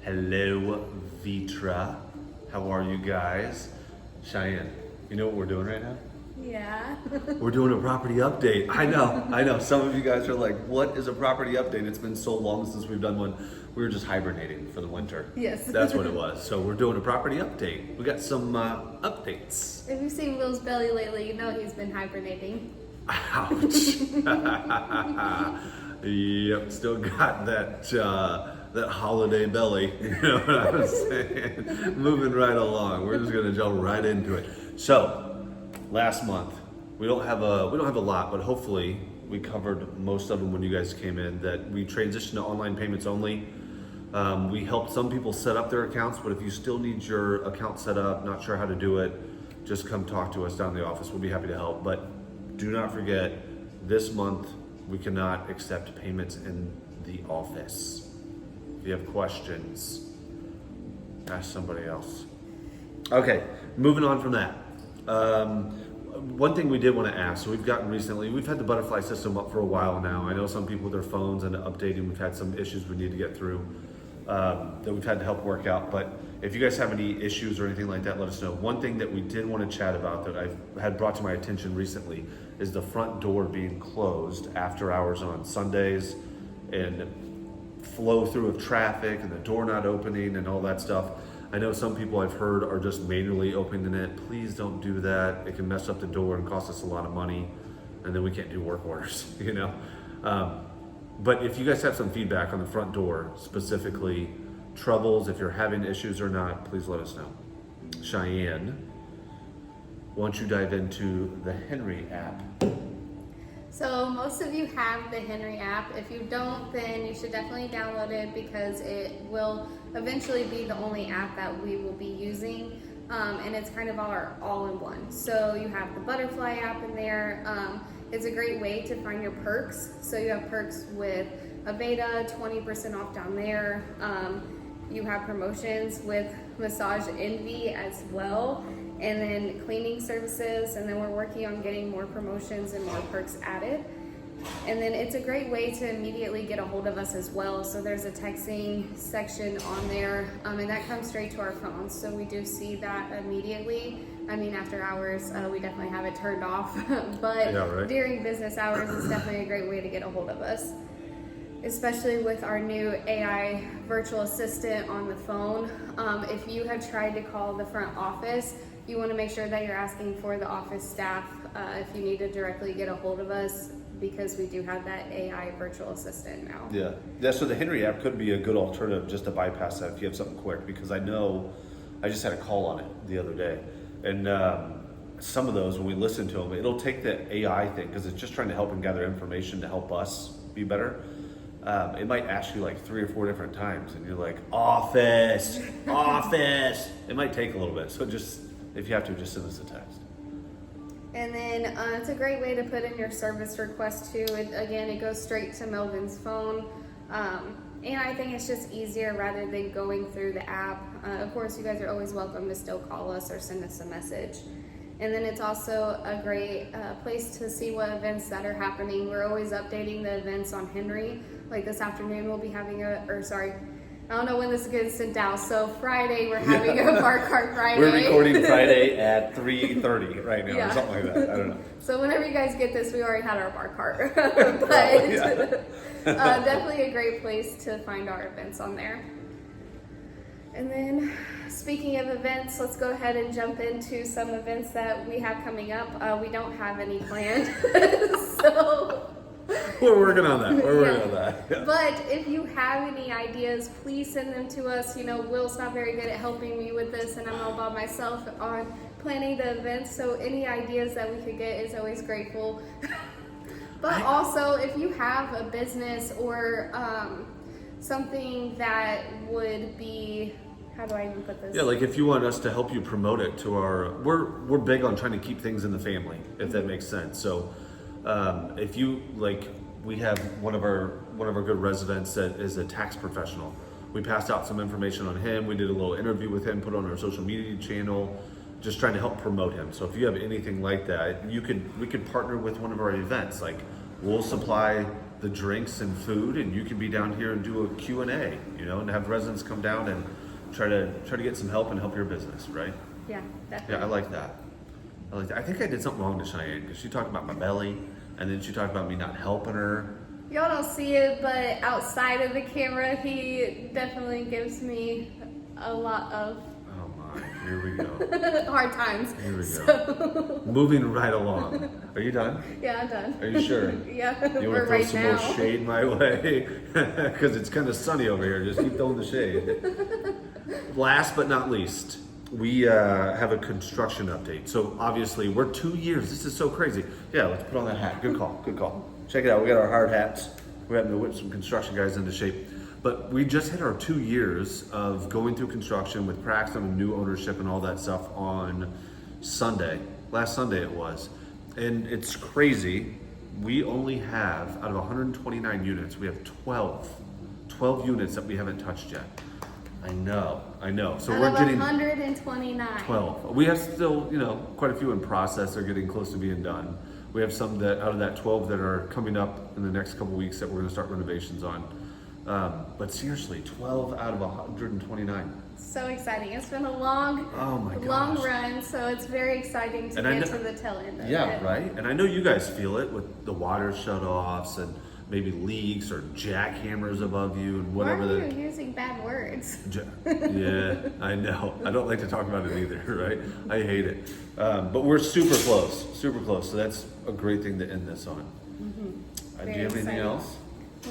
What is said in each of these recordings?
Hello, VITRA. How are you guys? Cheyenne, you know what we're doing right now? Yeah. We're doing a property update. I know. Some of you guys are like, what is a property update? It's been so long since we've done one. We were just hibernating for the winter. Yes. That's what it was. So we're doing a property update. We got some updates. If you've seen Will's belly lately, you know he's been hibernating. Ouch. Yep, still got that holiday belly. You know what I'm saying? Moving right along. We're just gonna jump right into it. So, last month we don't have a lot, but hopefully we covered most of them when you guys came in. That we transitioned to online payments only. We helped some people set up their accounts, but if you still need your account set up, not sure how to do it, just come talk to us down in the office. We'll be happy to help. But do not forget, this month we cannot accept payments in the office. If you have questions, ask somebody else. Okay, moving on from that. One thing we did want to ask, so we've had the butterfly system up for a while now. I know some people with their phones and updating, we've had some issues we need to get through that we've had to help work out. But if you guys have any issues or anything like that, let us know. One thing that we did want to chat about that I've had brought to my attention recently is the front door being closed after hours on Sundays and flow through of traffic and the door not opening and all that stuff. I know some people I've heard are just manually opening it. Please don't do that. It can mess up the door and cost us a lot of money, and then we can't do work orders, you know? But if you guys have some feedback on the front door, specifically troubles, if you're having issues or not, please let us know. Cheyenne, why don't you dive into the Henri app? So most of you have the Henri app. If you don't, then you should definitely download it because it will eventually be the only app that we will be using. And it's kind of our all-in-one. So you have the butterfly app in there. It's a great way to find your perks. So you have perks with Aveda, 20% off down there. You have promotions with Massage Envy as well. And then cleaning services, and then we're working on getting more promotions and more perks added. And then it's a great way to immediately get a hold of us as well. So there's a texting section on there, and that comes straight to our phones. So we do see that immediately. I mean, after hours, we definitely have it turned off, but yeah, right. During business hours, it's definitely a great way to get a hold of us. Especially with our new AI virtual assistant on the phone. If you have tried to call the front office, you want to make sure that you're asking for the office staff if you need to directly get a hold of us, because we do have that AI virtual assistant now. Yeah, so the Henri app could be a good alternative just to bypass that if you have something quick, because I know I just had a call on it the other day, and some of those, when we listen to them, it'll take the AI thing, because it's just trying to help and gather information to help us be better. It might ask you like 3 or 4 different times, and you're like, office. It might take a little bit, so just, if you have to, just send us a text. And then it's a great way to put in your service request too. It goes straight to Melvin's phone. And I think it's just easier rather than going through the app. Of course, you guys are always welcome to still call us or send us a message. And then it's also a great place to see what events that are happening. We're always updating the events on Henri. Like this afternoon, we'll be having I don't know when this gets sent out. So Friday, we're having a Bar Cart Friday. We're recording Friday at 3:30 right now, Yeah. or something like that. I don't know. So whenever you guys get this, we already had our bar cart. Probably, yeah. Definitely a great place to find our events on there. And then speaking of events, let's go ahead and jump into some events that we have coming up. We don't have any planned. So We're working on that. Yeah. But if you have any ideas, please send them to us. You know, Will's not very good at helping me with this, and I'm all by myself on planning the events. So any ideas that we could get is always grateful. But also, if you have a business or something that would be, how do I even put this? Yeah, like if you want us to help you promote it to we're big on trying to keep things in the family, if that makes sense. So if you we have one of our good residents that is a tax professional. We passed out some information on him. We did a little interview with him, put on our social media channel, just trying to help promote him. So if you have anything like that, we could partner with one of our events. Like we'll supply the drinks and food, and you can be down here and do a Q&A, you know, and have residents come down and try to get some help and help your business, right? Yeah, definitely. Yeah, I like that. I think I did something wrong to Cheyenne because she talked about my belly, and then she talked about me not helping her. Y'all don't see it, but outside of the camera, he definitely gives me a lot of Oh my, here we go. hard times. Here we go. So, Moving right along. Are you done? yeah, I'm done. Are you sure? Yeah, You we're want to throw right some now. more shade my way? Because it's kind of sunny over here. Just keep throwing the shade. Last but not least, we have a construction update. So obviously we're 2 years. This is so crazy. Yeah, let's put on that hat. Good call. Good call. Check it out. We got our hard hats. We're having to whip some construction guys into shape. But we just hit our 2 years of going through construction with Praxton and new ownership and all that stuff on Sunday. Last Sunday it was. And it's crazy. We only have, out of 129 units, we have 12 units that we haven't touched yet. I know. So Out we're of getting 129. 12. We have still, you know, quite a few in process. They're getting close to being done. We have some that out of that 12 that are coming up in the next couple weeks that we're going to start renovations on. But seriously, 12 out of 129. So exciting. It's been a long, Oh my long gosh. run, so it's very exciting to And I get know- to the tail end of it. Yeah, right? And I know you guys feel it with the water shut-offs and maybe leaks or jackhammers above you and Why whatever. are you using bad words? Yeah, I know. I don't like to talk about it either, right? I hate it. But we're super close. So that's a great thing to end this on. Do Very you have anything exciting. else?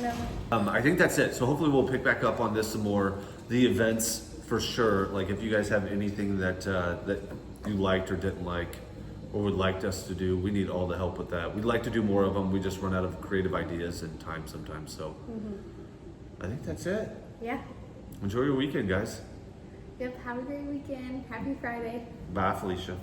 No. I think that's it. So hopefully we'll pick back up on this some more. The events for sure. Like if you guys have anything that that you liked or didn't like or would like us to do, we need all the help with that. We'd like to do more of them. We just run out of creative ideas and time sometimes. So I think that's it. Yeah. Enjoy your weekend, guys. Yep. Have a great weekend. Happy Friday. Bye, Felicia.